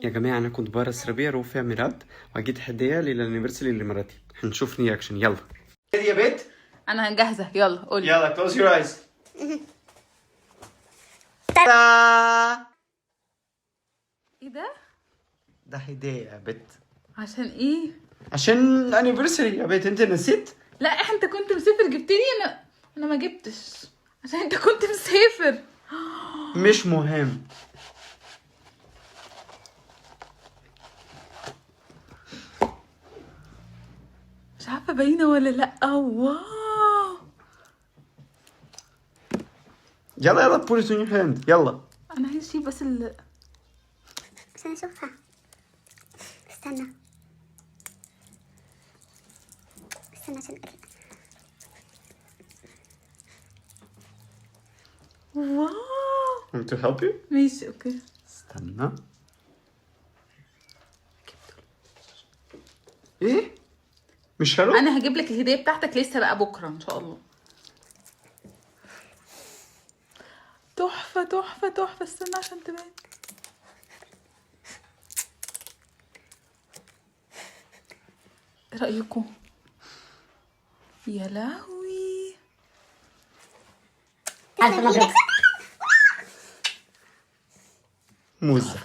يا جماعة أنا كنت برا السربية وفي عميرات وجيت هدية للانيفرساري لمراتي. هنشوف رياكشن. يلا يا بيت. انا جاهزه، يلا قولي. يلا close your eyes. تا ايه ده؟ ده هدية يا بيت عشان ايه؟ عشان انيفرساري يا بيت. انت نسيت؟ لا انت كنت مسافر جبتني. انا ما جبتش عشان انت كنت مسافر. مش مهم. مش عارفه باينه ولا لا. واو. يلا يلا put it in your hand. يلا. انا عايز اشيل بس عشان اشوفها. استنى عشان واو. Want to help you؟ ماشي اوكي. استنى. ايه؟ مش حلو؟ انا هجيب لك الهديه بتاعتك لسه بقى بكره ان شاء الله. تحفه تحفه تحفه. استنى عشان تبان. ايه رايكم؟ يا لهوي. موزة.